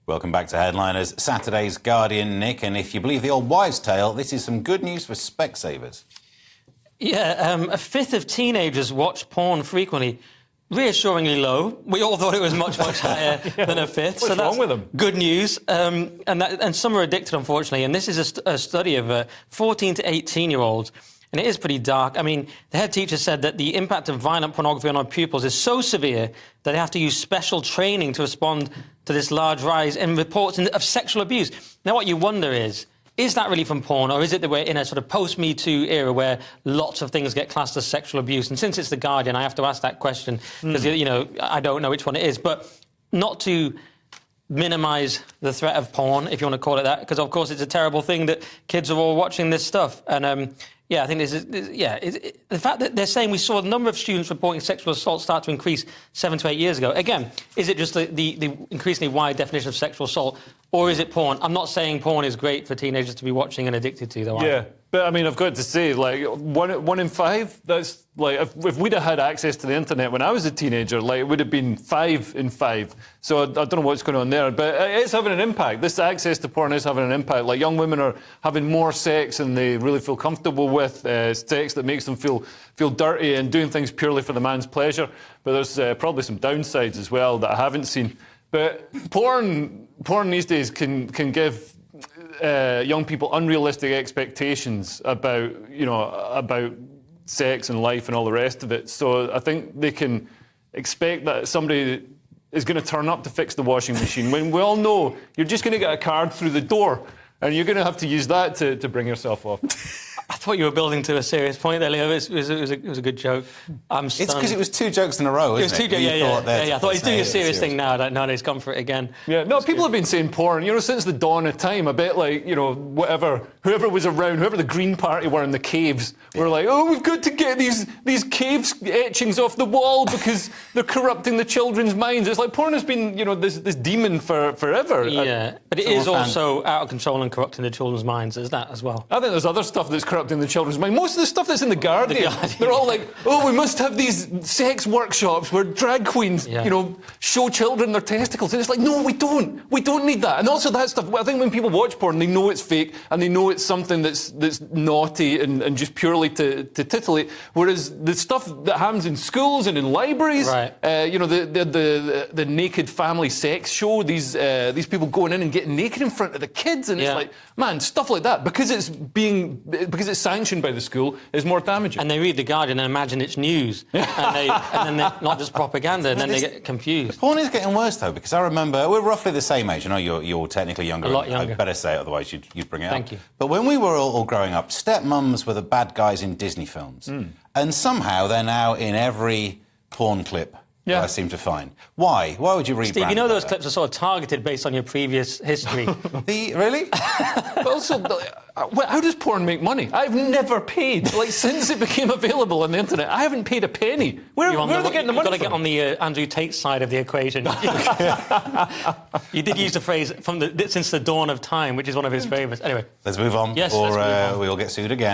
Welcome back to Headliners, Saturday's Guardian, Nick. And if you believe the old wives' tale, this is some good news for Specsavers. Yeah, a fifth of teenagers watch porn frequently. Reassuringly low. We all thought it was much, much higher than a fifth. What's wrong with them? Good news. And some are addicted, unfortunately. And this is a study of 14 to 18-year-olds. And it is pretty dark. I mean, the head teacher said that the impact of violent pornography on our pupils is so severe that they have to use special training to respond to this large rise in reports of sexual abuse. Now, what you wonder is that really from porn, or is it that we're in a sort of post-Me Too era where lots of things get classed as sexual abuse? And since it's The Guardian, I have to ask that question because, you know, I don't know which one it is. But not to minimise the threat of porn, if you want to call it that, because, of course, it's a terrible thing that kids are all watching this stuff. And, yeah, I think the fact that they're saying we saw the number of students reporting sexual assault start to increase 7 to 8 years ago. Again, is it just the increasingly wide definition of sexual assault, or is it porn? I'm not saying porn is great for teenagers to be watching and addicted to, though. Yeah, but I mean, I've got to say, like, one in five, that's like, if we'd have had access to the internet when I was a teenager, like, it would have been 5 in 5. So I don't know what's going on there, but it's having an impact. This access to porn is having an impact. Like, young women are having more sex and they really feel comfortable with sex that makes them feel dirty and doing things purely for the man's pleasure. But there's probably some downsides as well that I haven't seen. But porn these days can give young people unrealistic expectations about sex and life and all the rest of it. So I think they can expect that somebody is going to turn up to fix the washing machine when we all know you're just going to get a card through the door and you're going to have to use that to bring yourself off. I thought you were building to a serious point there, Leo. It was a good joke. I'm stunned. It's because it was 2 jokes in a row, isn't it? It was 2 jokes, yeah. I thought he's doing a serious thing now. No, he's come for it again. Yeah, no, people have been saying porn, since the dawn of time. I bet, like, whoever was around, whoever the Green Party were in the caves, were like, oh, we've got to get these cave etchings off the wall because they're corrupting the children's minds. It's like porn has been, this demon forever. Yeah, but it is also out of control and corrupting the children's minds. There's that as well. I think there's other stuff that's corrupting the children's mind. Most of the stuff that's in The Guardian, they're all like, oh, we must have these sex workshops where drag queens, show children their testicles. And it's like, no, we don't. We don't need that. And also that stuff, I think when people watch porn, they know it's fake and they know it's something that's naughty and just purely to titillate. Whereas the stuff that happens in schools and in libraries, right. The naked family sex show, these people going in and getting naked in front of the kids. And it's like, man, stuff like that, because it's sanctioned by the school, is more damaging. And they read The Guardian and imagine it's news. and then they're not just propaganda, and then they get confused. Porn is getting worse, though, because I remember we're roughly the same age. I know you're technically younger. A lot younger. I'd better say it, otherwise you'd bring it up. Thank you. But when we were all growing up, stepmums were the bad guys in Disney films. And somehow they're now in every porn clip that I seem to find. Why? Why would you rebrand? Steve, you know those clips are sort of targeted based on your previous history. Really? Also, how does porn make money? I've never paid. Like, since it became available on the internet, I haven't paid a penny. Where are they getting the money from? You've got to get on the Andrew Tate side of the equation. You did use the phrase since the dawn of time, which is one of his favourites. Anyway. Let's move on, yes, or we will get sued again.